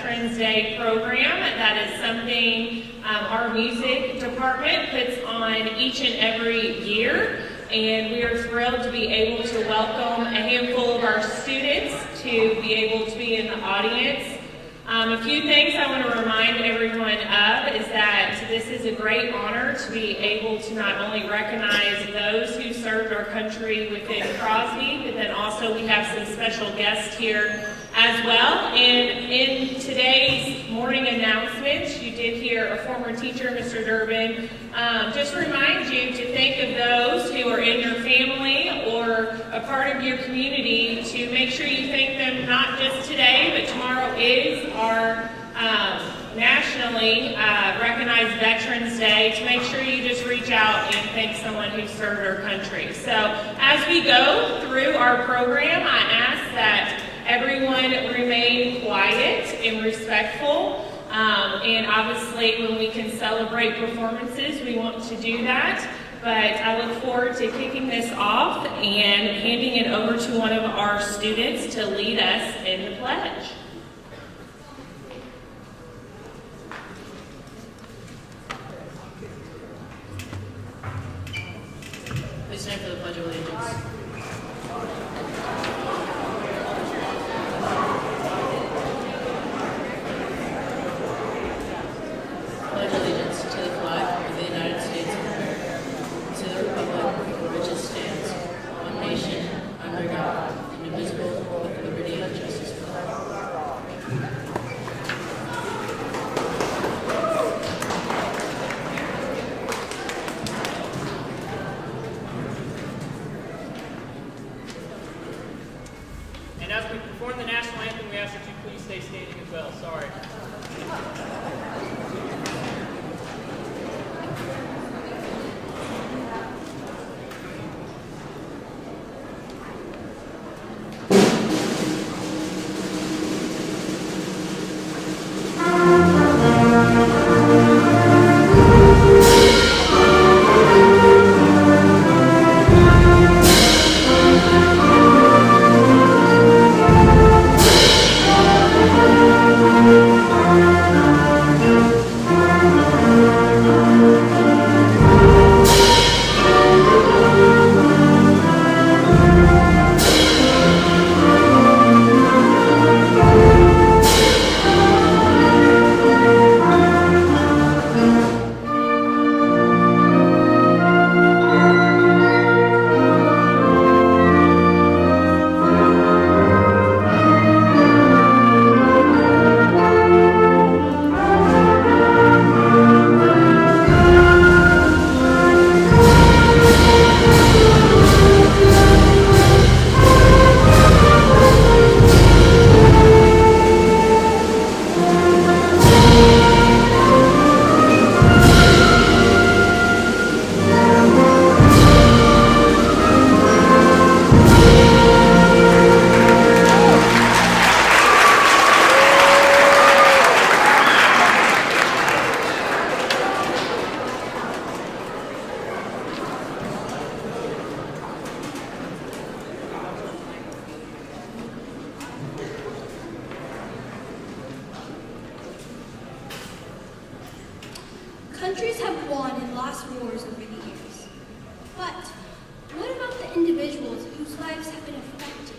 Veterans Day program. That is something our music department puts on each and every year. And we are thrilled to be able to welcome a handful of our students to be able to be in the audience. A few things I want to remind everyone of is that this is a great honor to be able to not only recognize those who served our country within Crosby, but then also we have some special guests here as well. And in today's morning announcements, you did hear a former teacher, Mr. Durbin, just remind you to think of those who are in your family or a part of your community, to make sure you thank them not just today, but tomorrow is our nationally recognized Veterans Day, to make sure you just reach out and thank someone who served our country. So as we go through our program, I ask that everyone remain quiet and respectful. And obviously when we can celebrate performances, we want to do that. But I look forward to kicking this off and handing it over to one of our students to lead us in the pledge. Please stand for the Pledge of Allegiance. Pledge allegiance to the flag of the United States of America, to the republic for which it stands, one nation, under God, indivisible, with liberty and justice for all. And as we perform the national anthem, we ask that you please stay standing as well. Sorry. Countries have won and lost wars over the years. But what about the individuals whose lives have been affected?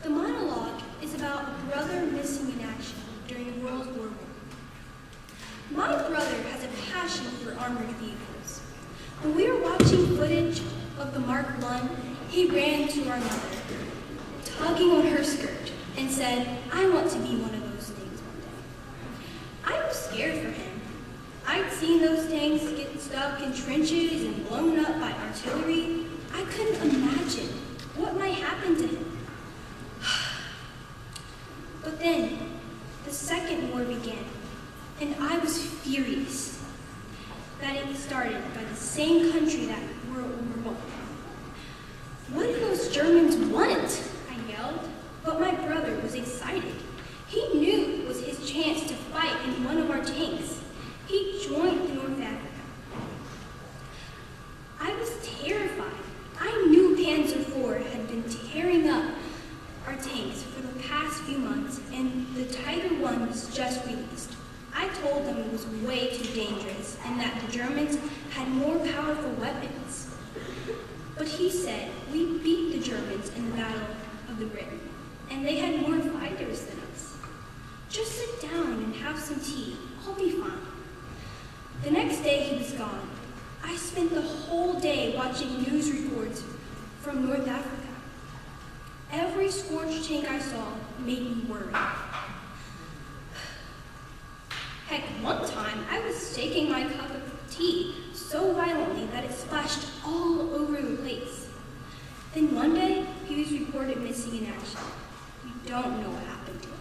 The monologue is about a brother missing in action during World War I. My brother has a passion for armored vehicles. When we were watching footage of the Mark I, he ran to our mother, tugging on her skirt, and said, "I want to be one of those things one day." I was scared for him. I'd seen those tanks get stuck in trenches and blown up by artillery. I couldn't imagine what might happen to him. But then, the Second War began, and I was furious that it started by the same country that World War I. What do those Germans want? I yelled, but my brother was excited. tanks for the past few months, and the tighter one was just released. I told them it was way too dangerous and that the Germans had more powerful weapons. But he said, we beat the Germans in the Battle of the Redden, and they had more fighters than us. Just sit down and have some tea. I'll be fine. The next day he was gone. I spent the whole day watching news reports from North Africa. Every scorched tank I saw made me worry. Heck, one time I was shaking my cup of tea so violently that it splashed all over the place. Then one day, he was reported missing in action. We don't know what happened to him.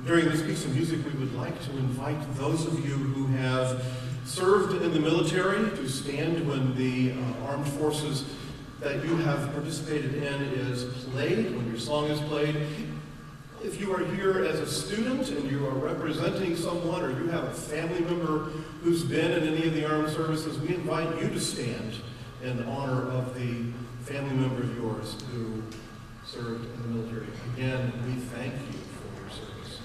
During this piece of music, we would like to invite those of you who have served in the military to stand when the armed forces that you have participated in is played, when your song is played. If you are here as a student and you are representing someone, or you have a family member who's been in any of the armed services, we invite you to stand in honor of the family member of yours who served in the military. Again, we thank you for your service.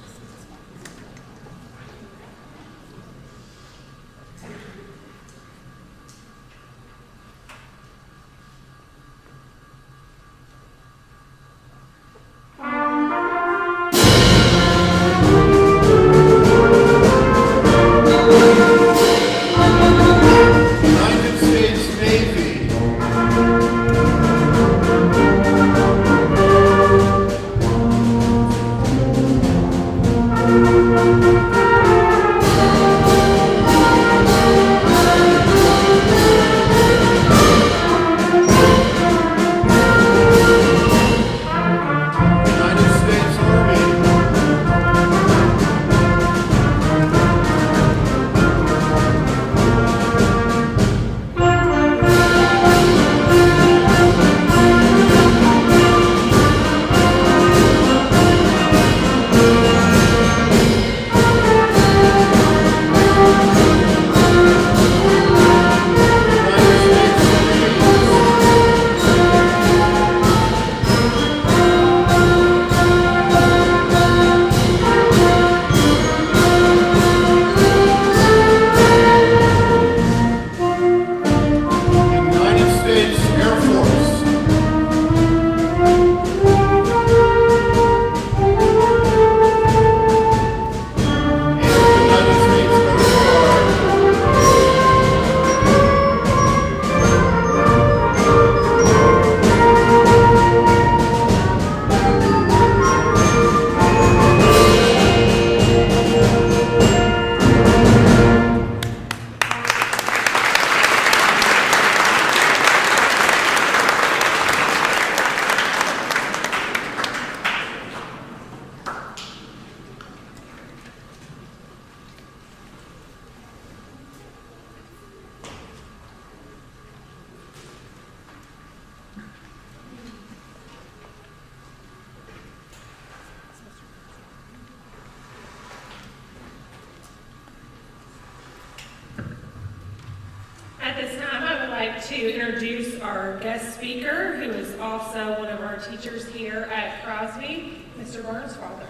To introduce our guest speaker, who is also one of our teachers here at Crosby, Mr. Barnsfather.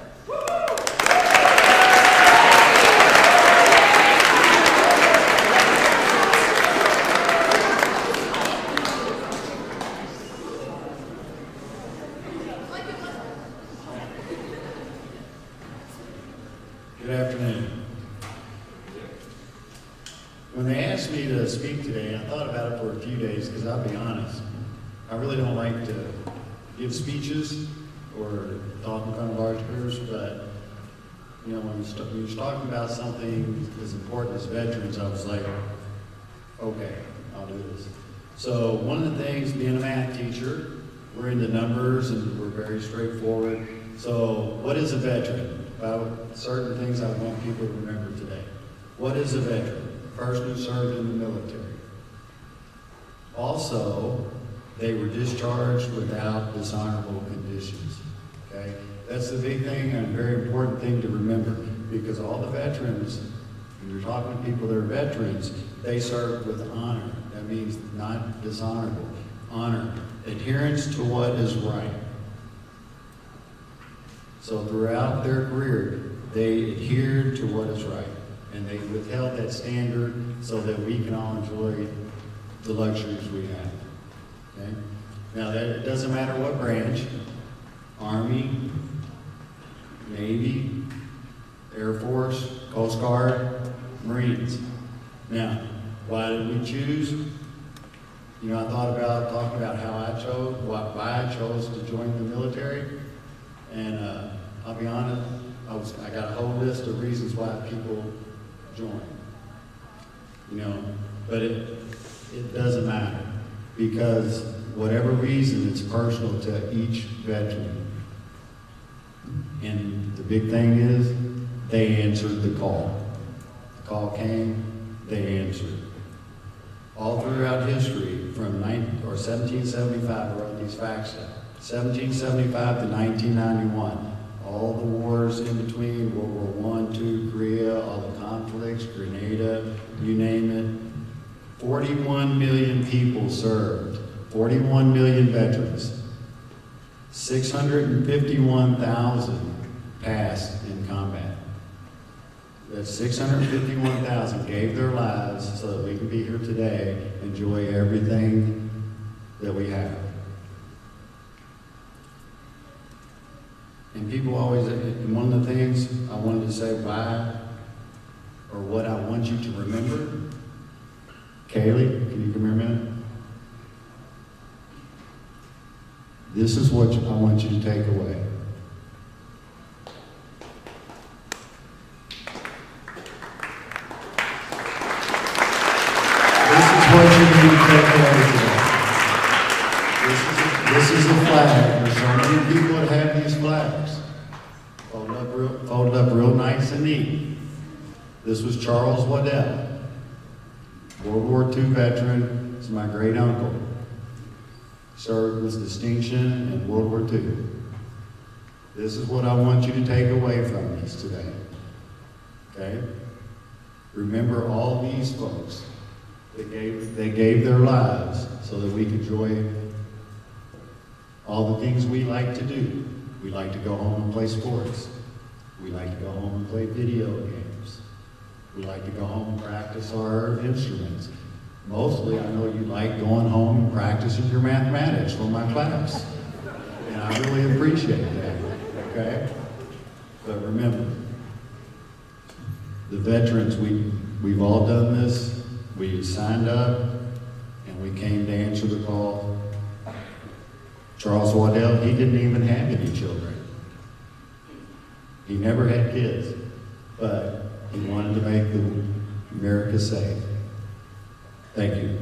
Good afternoon. When they asked me to speak today, I thought about it for a few days because I'll be honest, I really don't like to give speeches or talk in front of large groups, but you know, when you're talking about something as important as veterans, I was like, okay, I'll do this. So one of the things, being a math teacher, we're into numbers and we're very straightforward. So what is a veteran? About certain things I want people to remember today. What is a veteran? A person who served in the military. Also, they were discharged without dishonorable conditions. Okay? That's the big thing and a very important thing to remember, because all the veterans, when you're talking to people that are veterans, they served with honor. That means not dishonorable. Honor. Adherence to what is right. So throughout their career, they adhered to what is right. And they withheld that standard so that we can all enjoy the luxuries we have. Okay? Now, it doesn't matter what branch, Army, Navy, Air Force, Coast Guard, Marines. Now, why did we choose? You know, I thought about talking about how I chose, why I chose to join the military. And I'll be honest, I got a whole list of reasons why people join. You know, but it doesn't matter, because whatever reason, it's personal to each veteran. And the big thing is, they answered the call. The call came, they answered. All throughout history, from 1775, I wrote these facts down, 1775 to 1991, all the wars in between, World War I, II, Korea, all the conflicts, Grenada, you name it, 41 million people served, 41 million veterans, 651,000 passed in combat. That's 651,000 gave their lives so that we can be here today, enjoy everything that we have. And people always, and one of the things I wanted to say why, or what I want you to remember, Kaylee, can you come here a minute? This is what I want you to take away. This is what you need to take away today. This is a flag. There's so many people that have these flags. Folded up real nice and neat. This was Charles Waddell, World War II veteran. It's my great uncle. Served with distinction in World War II. This is what I want you to take away from this today. Okay? Remember all these folks that gave their lives so that we could enjoy all the things we like to do. We like to go home and play sports. We like to go home and play video games. We like to go home and practice our instruments. Mostly, I know you like going home and practicing your mathematics for my class. And I really appreciate that, okay? But remember, the veterans, we've all done this. We signed up, and we came to answer the call. Charles Waddell, he didn't even have any children. He never had kids, but he wanted to make America safe. Thank you.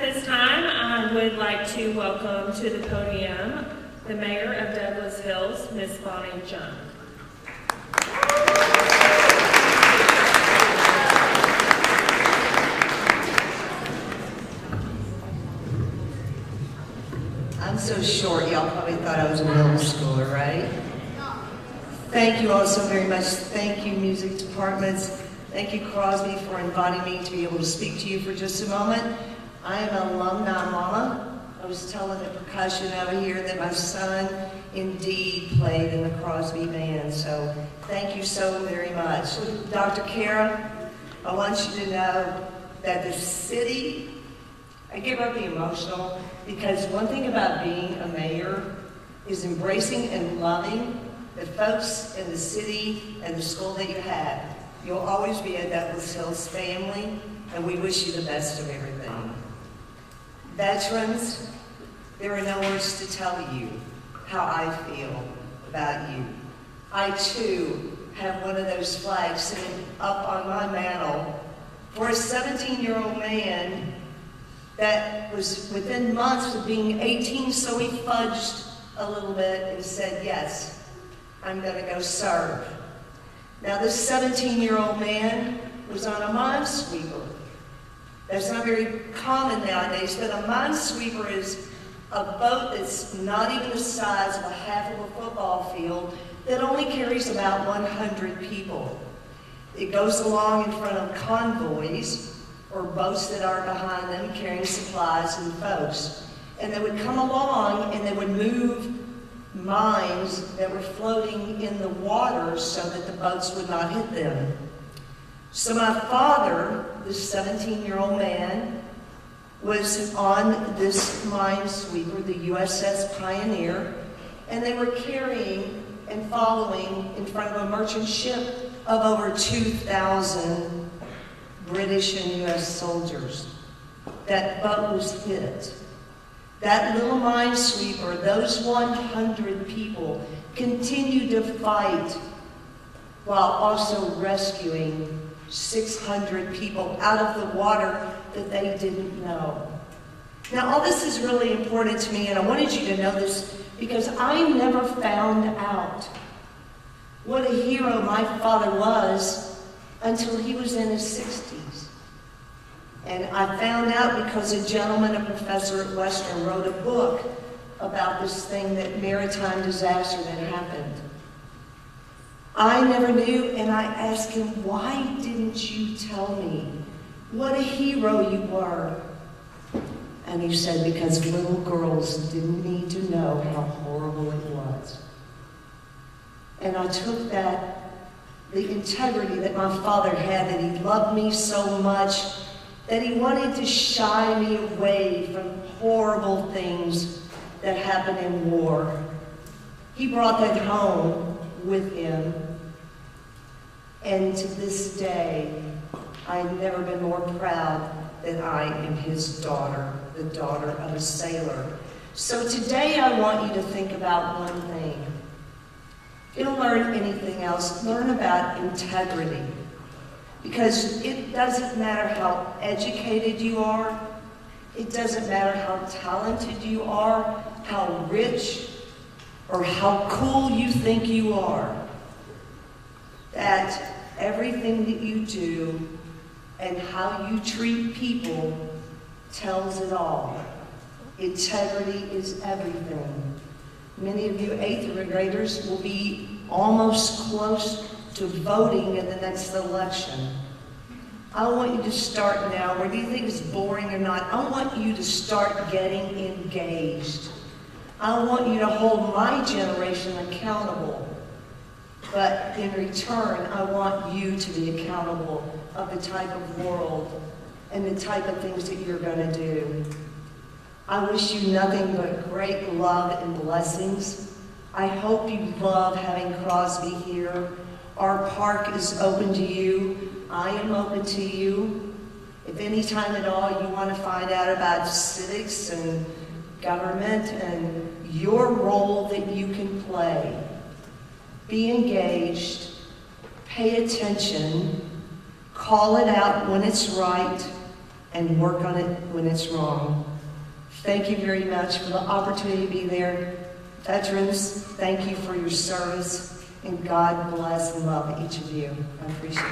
at this time, I would like to welcome to the podium the Mayor of Douglas Hills, Miss Bonnie Jung. I'm so short, y'all probably thought I was a middle schooler, right? Thank you all so very much. Thank you, music departments. Thank you, Crosby, for inviting me to be able to speak to you for just a moment. I am an alumni mama. I was telling the percussion over here that my son indeed played in the Crosby band, so thank you so very much. Dr. Kara, I want you to know that the city, I get really emotional because one thing about being a mayor is embracing and loving the folks in the city and the school that you have. You'll always be a Douglas Hills family, and we wish you the best of everything. Veterans, there are no words to tell you how I feel about you. I too have one of those flags sitting up on my mantle for a 17-year-old man that was within months of being 18, so he fudged a little bit and said, yes, I'm gonna go serve. Now this 17-year-old man was on a minesweeper. That's not very common nowadays, but a minesweeper is a boat that's not even the size of a half of a football field that only carries about 100 people. It goes along in front of convoys or boats that are behind them carrying supplies and folks. And they would come along and they would move mines that were floating in the water so that the boats would not hit them. So my father, this 17-year-old man, was on this minesweeper, the USS Pioneer, and they were carrying and following in front of a merchant ship of over 2,000 British and US soldiers. That boat was hit. That little minesweeper, those 100 people, continued to fight while also rescuing 600 people out of the water that they didn't know. Now, all this is really important to me, and I wanted you to know this because I never found out what a hero my father was until he was in his 60s. And I found out because a gentleman, a professor at Western, wrote a book about this thing, that maritime disaster that happened. I never knew, and I asked him, why didn't you tell me what a hero you were? And he said, because little girls didn't need to know how horrible it was. And I took that, the integrity that my father had, that he loved me so much, that he wanted to shy me away from horrible things that happen in war. He brought that home with him. And to this day, I've never been more proud that I am his daughter, the daughter of a sailor. So today I want you to think about one thing. If you don't learn anything else, learn about integrity. Because it doesn't matter how educated you are, it doesn't matter how talented you are, how rich, or how cool you think you are, that everything that you do and how you treat people tells it all. Integrity is everything. Many of you 8th graders will be almost close to voting in the next election. I want you to start now, whether you think it's boring or not, I want you to start getting engaged. I want you to hold my generation accountable. But in return, I want you to be accountable of the type of world and the type of things that you're going to do. I wish you nothing but great love and blessings. I hope you love having Crosby here. Our park is open to you. I am open to you. If any time at all you want to find out about civics and government and your role that you can play, be engaged, pay attention, call it out when it's right, and work on it when it's wrong. Thank you very much for the opportunity to be there. Veterans, thank you for your service, and God bless and love each of you. I appreciate it.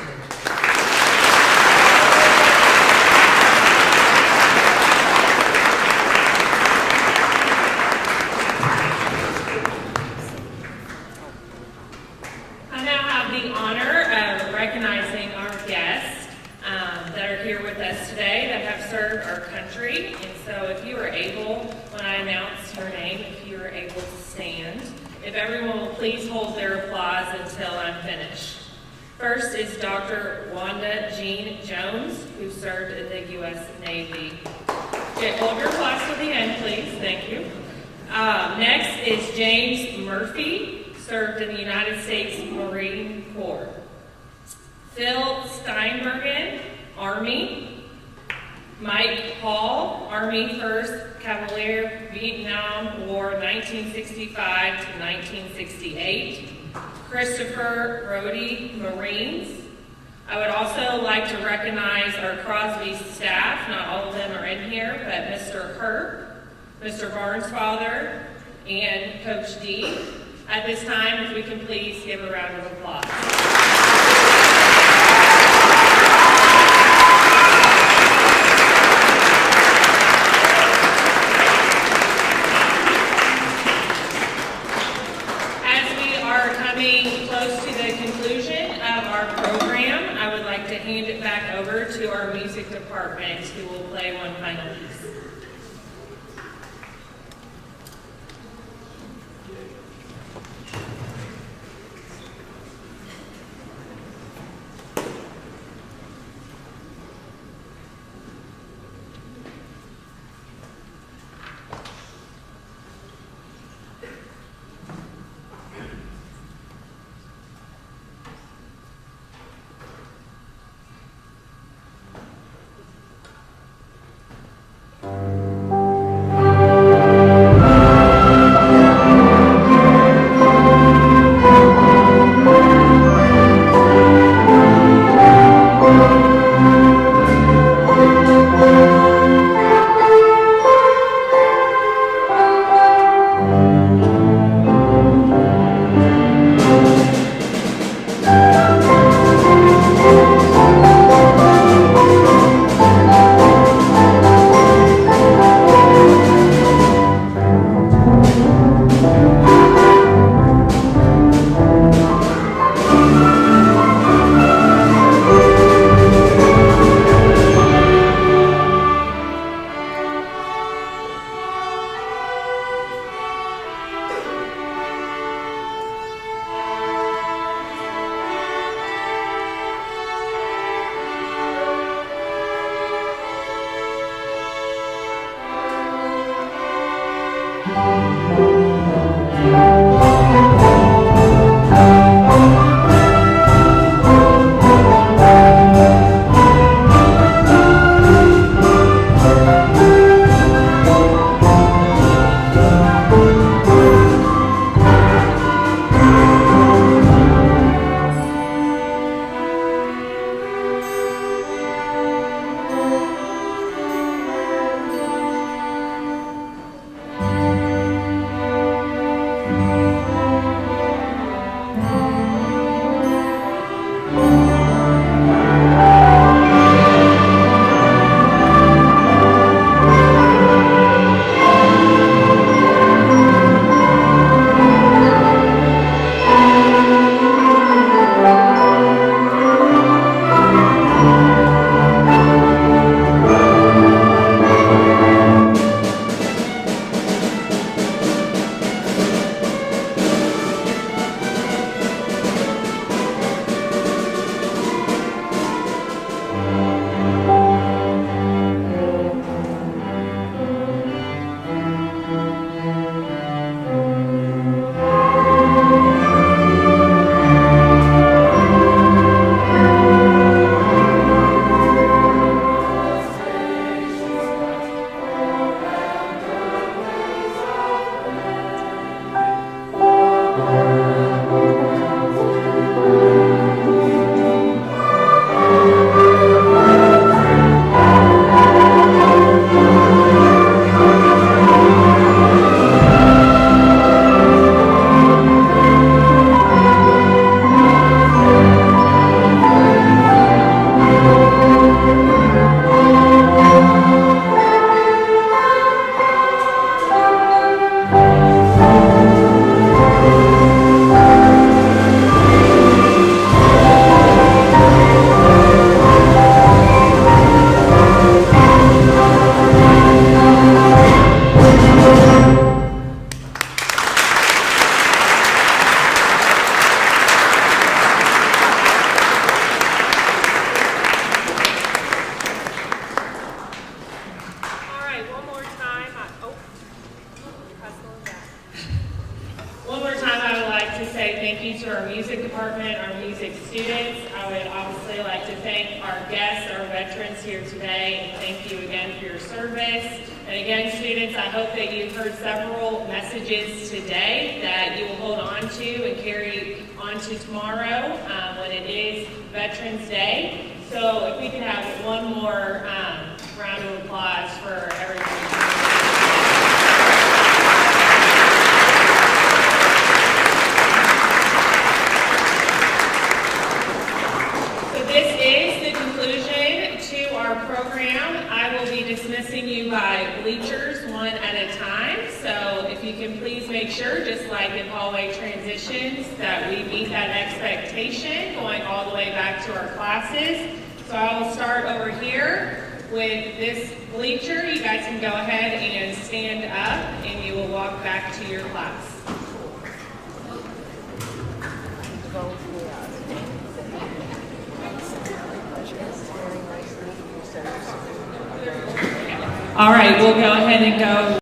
I now have the honor of recognizing our guests that are here with us today that have served our country. And so if you are able, when I announce your name, if you are able to stand, if everyone will please hold their applause until I'm finished. First is Dr. Wanda Jean Jones, who served in the U.S. Navy. Hold your applause to the end, please. Thank you. Next is James Murphy, served in the United States Marine Corps. Phil Steinbergen, Army. Mike Hall, Army 1st Cavalier, Vietnam War, 1965 to 1968. Christopher Rohde, Marines. I would also like to recognize our Crosby staff. Not all of them are in here, but Mr. Herb, Mr. Barnsfather, and Coach D. At this time, if we can please give a round of applause. Close to the conclusion of our program, I would like to hand it back over to our music department, who will play one final piece. thanks to our music department, our music students. I would obviously like to thank our guests, our veterans here today, and thank you again for your service. And again, students, I hope that you've heard several messages today that you will hold on to and carry on to tomorrow when it is Veterans Day. So if we could have one more round of applause for everyone. This is the conclusion to our program. I will be dismissing you by bleachers one at a time. So if you can please make sure, just like in hallway transitions, that we meet that expectation going all the way back to our classes. So I will start over here with this bleacher. You guys can go ahead and stand up and you will walk back to your class. All right, we'll go ahead and go.